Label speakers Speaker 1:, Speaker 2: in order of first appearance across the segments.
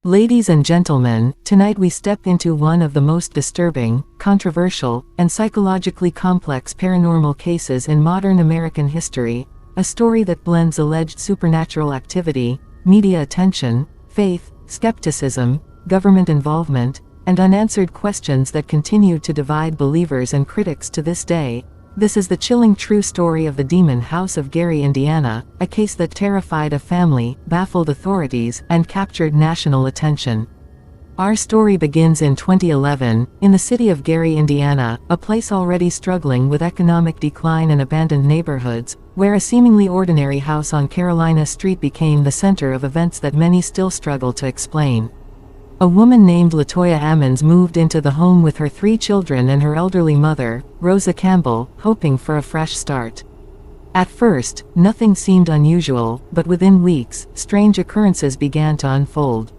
Speaker 1: Ladies and gentlemen, tonight we step into one of the most disturbing, controversial, and psychologically complex paranormal cases in modern American history, a story that blends alleged supernatural activity, media attention, faith, skepticism, government involvement, and unanswered questions that continue to divide believers and critics to this day. This is the chilling true story of the demon house of Gary, Indiana, a case that terrified a family, baffled authorities, and captured national attention. Our story begins in 2011, in the city of Gary, Indiana, a place already struggling with economic decline and abandoned neighborhoods, where a seemingly ordinary house on Carolina Street became the center of events that many still struggle to explain. A woman named Latoya Ammons moved into the home with her 3 children and her elderly mother, Rosa Campbell, hoping for a fresh start. At first, nothing seemed unusual, but within weeks, strange occurrences began to unfold.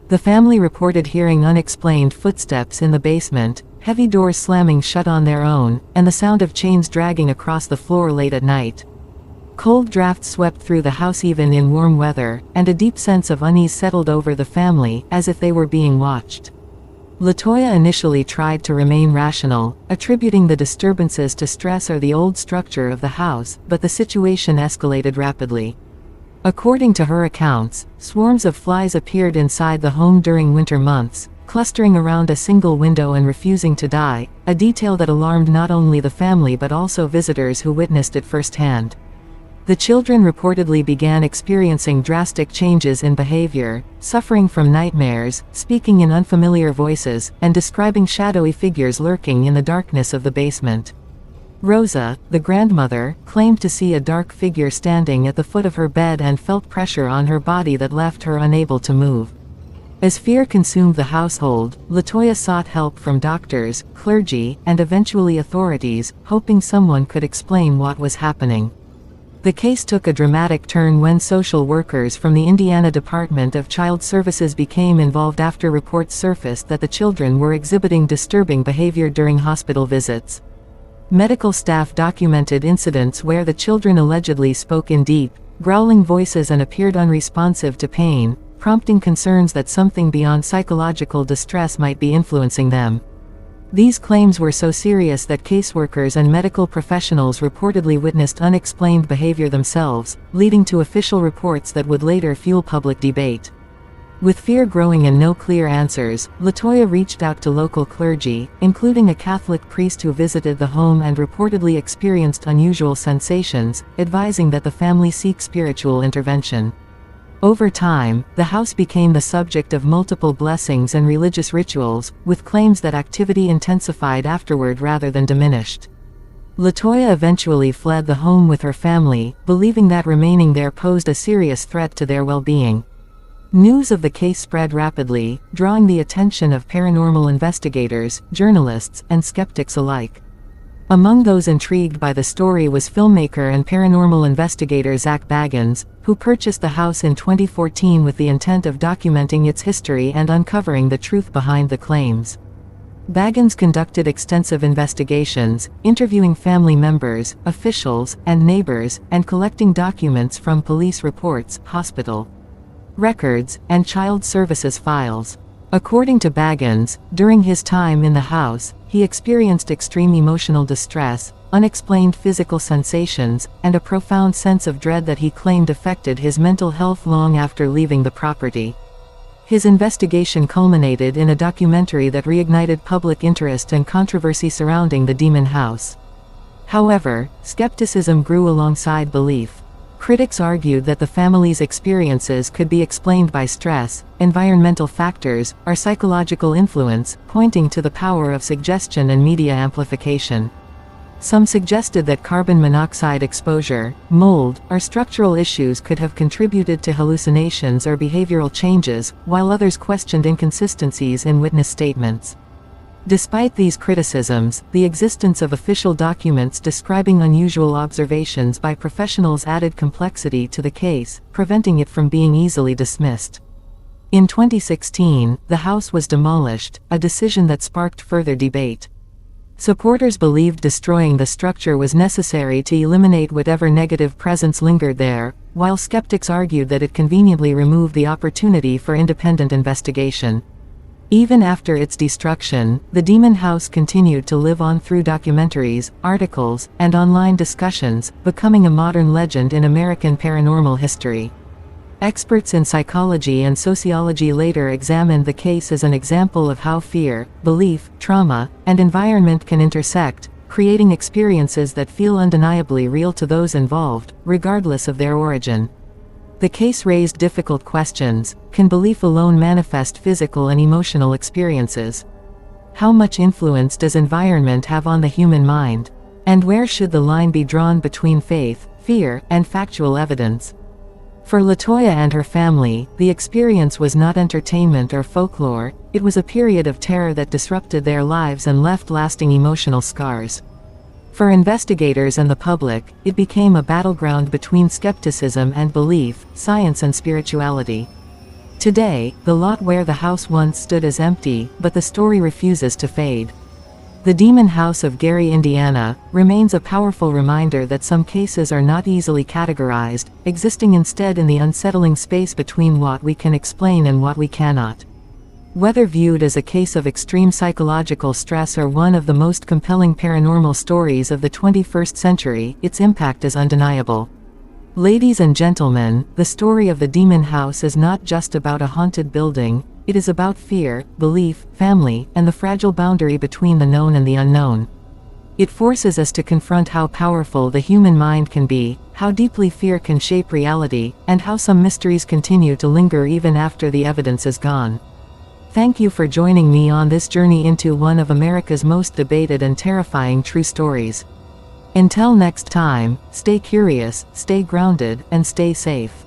Speaker 1: The family reported hearing unexplained footsteps in the basement, heavy doors slamming shut on their own, and the sound of chains dragging across the floor late at night. Cold drafts swept through the house even in warm weather, and a deep sense of unease settled over the family, as if they were being watched. Latoya initially tried to remain rational, attributing the disturbances to stress or the old structure of the house, but the situation escalated rapidly. According to her accounts, swarms of flies appeared inside the home during winter months, clustering around a single window and refusing to die, a detail that alarmed not only the family but also visitors who witnessed it firsthand. The children reportedly began experiencing drastic changes in behavior, suffering from nightmares, speaking in unfamiliar voices, and describing shadowy figures lurking in the darkness of the basement. Rosa, the grandmother, claimed to see a dark figure standing at the foot of her bed and felt pressure on her body that left her unable to move. As fear consumed the household, Latoya sought help from doctors, clergy, and eventually authorities, hoping someone could explain what was happening. The case took a dramatic turn when social workers from the Indiana Department of Child Services became involved after reports surfaced that the children were exhibiting disturbing behavior during hospital visits. Medical staff documented incidents where the children allegedly spoke in deep, growling voices and appeared unresponsive to pain, prompting concerns that something beyond psychological distress might be influencing them. These claims were so serious that caseworkers and medical professionals reportedly witnessed unexplained behavior themselves, leading to official reports that would later fuel public debate. With fear growing and no clear answers, Latoya reached out to local clergy, including a Catholic priest who visited the home and reportedly experienced unusual sensations, advising that the family seek spiritual intervention. Over time, the house became the subject of multiple blessings and religious rituals, with claims that activity intensified afterward rather than diminished. Latoya eventually fled the home with her family, believing that remaining there posed a serious threat to their well-being. News of the case spread rapidly, drawing the attention of paranormal investigators, journalists, and skeptics alike. Among those intrigued by the story was filmmaker and paranormal investigator Bagans, who purchased the house in 2014 with the intent of documenting its history and uncovering the truth behind the claims. Bagans conducted extensive investigations, interviewing family members, officials, and neighbors, and collecting documents from police reports, hospital records, and child services files. According to Bagans, during his time in the house, he experienced extreme emotional distress, unexplained physical sensations, and a profound sense of dread that he claimed affected his mental health long after leaving the property. His investigation culminated in a documentary that reignited public interest and controversy surrounding the demon house. However, skepticism grew alongside belief. Critics argued that the family's experiences could be explained by stress, environmental factors, or psychological influence, pointing to the power of suggestion and media amplification. Some suggested that carbon monoxide exposure, mold, or structural issues could have contributed to hallucinations or behavioral changes, while others questioned inconsistencies in witness statements. Despite these criticisms, the existence of official documents describing unusual observations by professionals added complexity to the case, preventing it from being easily dismissed. In 2016, the house was demolished, a decision that sparked further debate. Supporters believed destroying the structure was necessary to eliminate whatever negative presence lingered there, while skeptics argued that it conveniently removed the opportunity for independent investigation. Even after its destruction, the demon house continued to live on through documentaries, articles, and online discussions, becoming a modern legend in American paranormal history. Experts in psychology and sociology later examined the case as an example of how fear, belief, trauma, and environment can intersect, creating experiences that feel undeniably real to those involved, regardless of their origin. The case raised difficult questions. Can belief alone manifest physical and emotional experiences? How much influence does environment have on the human mind? And where should the line be drawn between faith, fear, and factual evidence? For Latoya and her family, the experience was not entertainment or folklore, it was a period of terror that disrupted their lives and left lasting emotional scars. For investigators and the public, it became a battleground between skepticism and belief, science and spirituality. Today, the lot where the house once stood is empty, but the story refuses to fade. The Demon House of Gary, Indiana, remains a powerful reminder that some cases are not easily categorized, existing instead in the unsettling space between what we can explain and what we cannot. Whether viewed as a case of extreme psychological stress or one of the most compelling paranormal stories of the 21st century, its impact is undeniable. Ladies and gentlemen, the story of the Demon House is not just about a haunted building. It is about fear, belief, family, and the fragile boundary between the known and the unknown. It forces us to confront how powerful the human mind can be, how deeply fear can shape reality, and how some mysteries continue to linger even after the evidence is gone. Thank you for joining me on this journey into one of America's most debated and terrifying true stories. Until next time, stay curious, stay grounded, and stay safe.